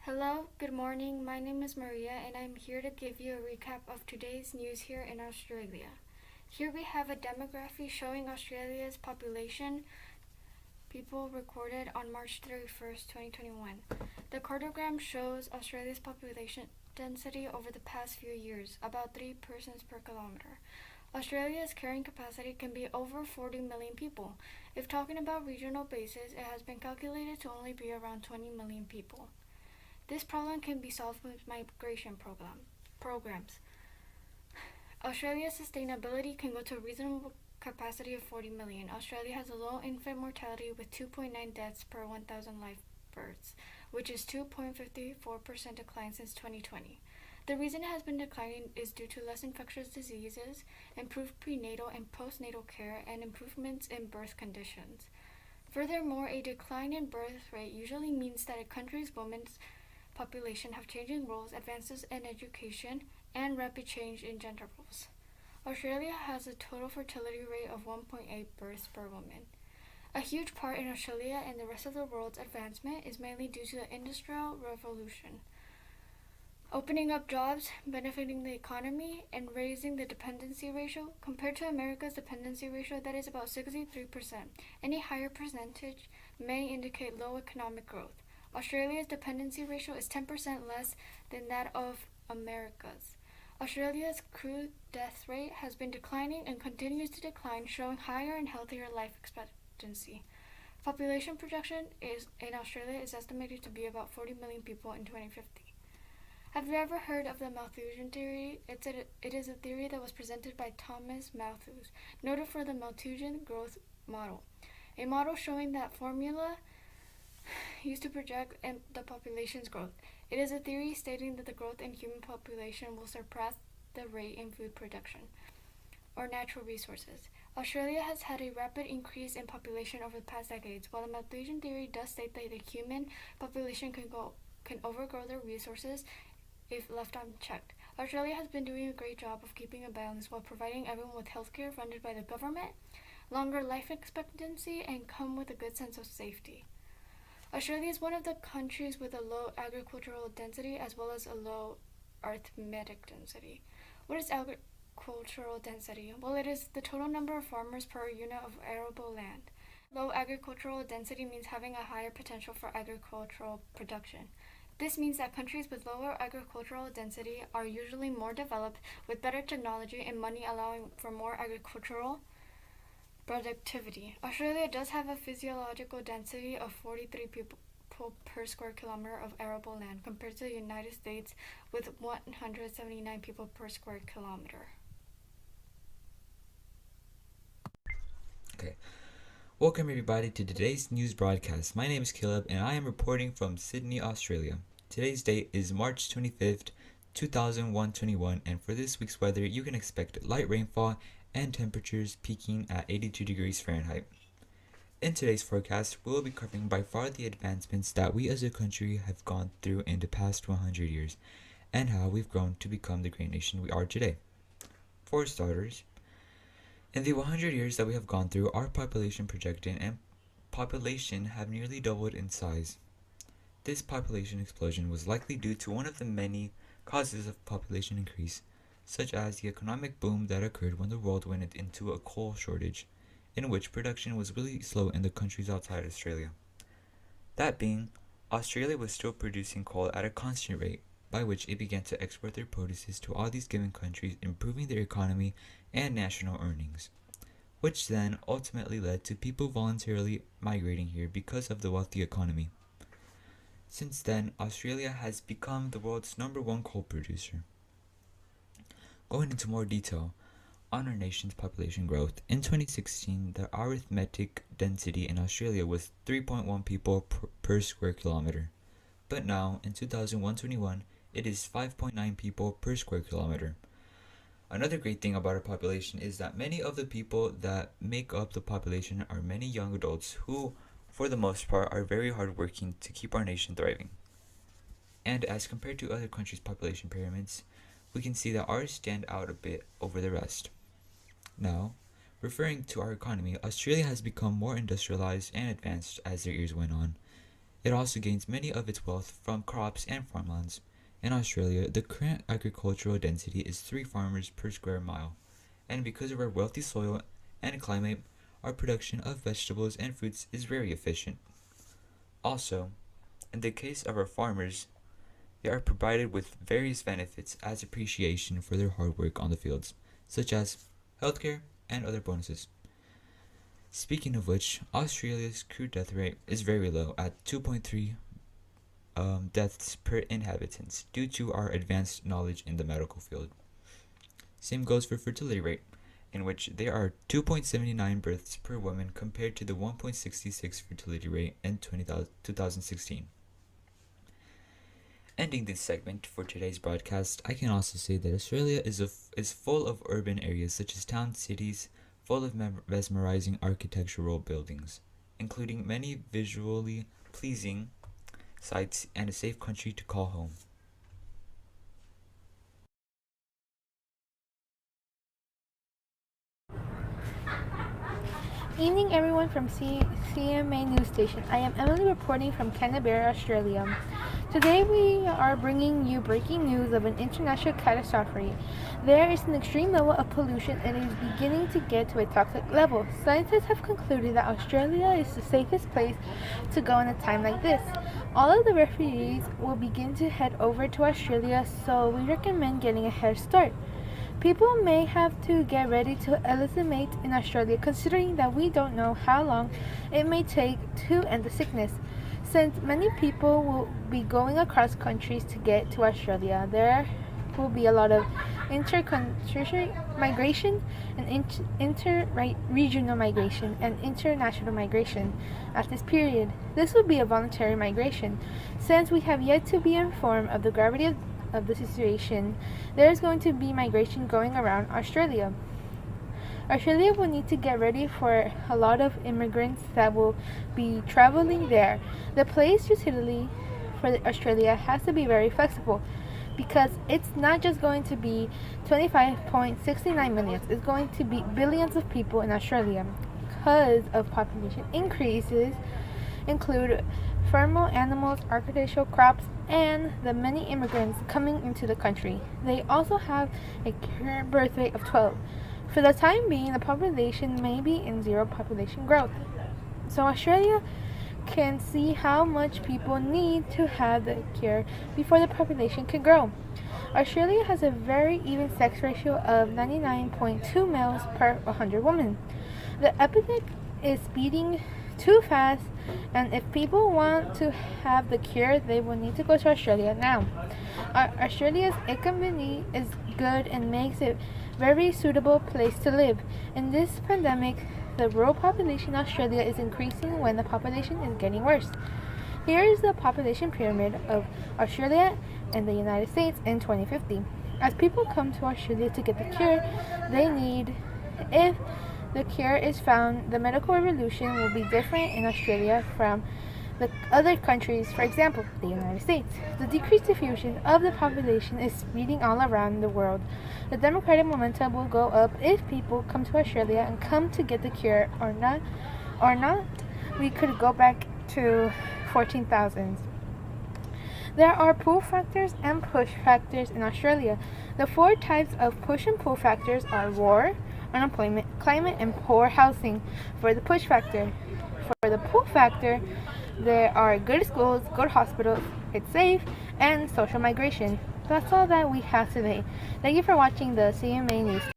Hello, good morning. My name is Maria, and I'm here to give you a recap of today's news here in Australia. Here we have a demography showing Australia's population, people recorded on March 31st, 2021. The cartogram shows Australia's population density over the past few years, about 3 persons per kilometer. Australia's carrying capacity can be over 40 million people. If talking about regional bases, it has been calculated to only be around 20 million people. This problem can be solved with migration programs. Australia's sustainability can go to a reasonable capacity of 40 million. Australia has a low infant mortality with 2.9 deaths per 1,000 live births, which is 2.54% decline since 2020. The reason it has been declining is due to less infectious diseases, improved prenatal and postnatal care, and improvements in birth conditions. Furthermore, a decline in birth rate usually means that a country's women's population have changing roles, advances in education, and rapid change in gender roles. Australia has a total fertility rate of 1.8 births per woman. A huge part in Australia and the rest of the world's advancement is mainly due to the Industrial Revolution, opening up jobs, benefiting the economy, and raising the dependency ratio compared to America's dependency ratio that is about 63%. Any higher percentage may indicate low economic growth. Australia's dependency ratio is 10% less than that of America's. Australia's crude death rate has been declining and continues to decline, showing higher and healthier life expectancy. Population projection in Australia is estimated to be about 40 million people in 2050. Have you ever heard of the Malthusian theory? It is a theory that was presented by Thomas Malthus, noted for the Malthusian growth model, a model showing that formula used to project the population's growth. It is a theory stating that the growth in human population will surpass the rate in food production or natural resources. Australia has had a rapid increase in population over the past decades. While the Malthusian theory does state that the human population can overgrow their resources if left unchecked, Australia has been doing a great job of keeping a balance while providing everyone with healthcare funded by the government, longer life expectancy, and come with a good sense of safety. Australia is one of the countries with a low agricultural density as well as a low arithmetic density. What is agricultural density? Well, it is the total number of farmers per unit of arable land. Low agricultural density means having a higher potential for agricultural production. This means that countries with lower agricultural density are usually more developed, with better technology and money, allowing for more agricultural productivity. Australia does have a physiological density of 43 people per square kilometer of arable land, compared to the United States with 179 people per square kilometer. Okay. Welcome everybody to today's news broadcast. My name is Caleb and I am reporting from Sydney, Australia. Today's date is March 25th, 2021, and for this week's weather you can expect light rainfall and temperatures peaking at 82 degrees Fahrenheit. In today's forecast, we will be covering by far the advancements that we as a country have gone through in the past 100 years and how we've grown to become the great nation we are today. For starters, in the 100 years that we have gone through, our population projection and population have nearly doubled in size. This population explosion was likely due to one of the many causes of population increase, such as the economic boom that occurred when the world went into a coal shortage, in which production was really slow in the countries outside Australia. That being, Australia was still producing coal at a constant rate, by which it began to export their produces to all these given countries, improving their economy and national earnings, which then ultimately led to people voluntarily migrating here because of the wealthy economy. Since then, Australia has become the world's #1 coal producer. Going into more detail on our nation's population growth, in 2016, the arithmetic density in Australia was 3.1 people per square kilometer. But now, in 2021, it is 5.9 people per square kilometer. Another great thing about our population is that many of the people that make up the population are many young adults who, for the most part, are very hardworking to keep our nation thriving. And as compared to other countries' population pyramids, we can see that ours stand out a bit over the rest. Now, referring to our economy, Australia has become more industrialized and advanced as the years went on. It also gains many of its wealth from crops and farmlands. In Australia, the current agricultural density is 3 farmers per square mile, and because of our wealthy soil and climate, our production of vegetables and fruits is very efficient. Also, in the case of our farmers, they are provided with various benefits as appreciation for their hard work on the fields, such as healthcare and other bonuses. Speaking of which, Australia's crude death rate is very low at 2.3 deaths per inhabitants due to our advanced knowledge in the medical field. Same goes for fertility rate, in which there are 2.79 births per woman compared to the 1.66 fertility rate in 2016. Ending this segment for today's broadcast, I can also say that Australia is full of urban areas such as town cities, full of mesmerizing architectural buildings, including many visually pleasing sights and a safe country to call home. Evening everyone from CMA News Station. I am Emily reporting from Canberra, Australia. Today we are bringing you breaking news of an international catastrophe. There is an extreme level of pollution and it is beginning to get to a toxic level. Scientists have concluded that Australia is the safest place to go in a time like this. All of the refugees will begin to head over to Australia, so we recommend getting a head start. People may have to get ready to eliminate in Australia, considering that we don't know how long it may take to end the sickness. Since many people will be going across countries to get to Australia, there will be a lot of inter-country migration and inter-regional migration and international migration at this period. This will be a voluntary migration. Since we have yet to be informed of the gravity of the situation, there is going to be migration going around Australia. Australia will need to get ready for a lot of immigrants that will be traveling there. The place utility for Australia has to be very flexible because it's not just going to be 25.69 million, it's going to be billions of people in Australia. Because of population increases include farmable animals, artificial crops, and the many immigrants coming into the country. They also have a current birth rate of 12. For the time being, the population may be in zero population growth. So Australia can see how much people need to have the cure before the population can grow. Australia has a very even sex ratio of 99.2 males per 100 women. The epidemic is speeding too fast, and if people want to have the cure, they will need to go to Australia now. Australia's economy is good and makes it very suitable place to live. In this pandemic, the rural population in Australia is increasing when the population is getting worse. Here is the population pyramid of Australia and the United States in 2050. As people come to Australia to get the cure they need, if the cure is found, the medical revolution will be different in Australia from the other countries, for example, the United States. The decreased diffusion of the population is spreading all around the world. The democratic momentum will go up if people come to Australia and come to get the cure or not, we could go back to 14,000s. There are pull factors and push factors in Australia. The 4 types of push and pull factors are war, unemployment, climate, and poor housing. For the push factor, for the pull factor, there are good schools, good hospitals, it's safe, and social migration. That's all that we have today. Thank you for watching the CMA News.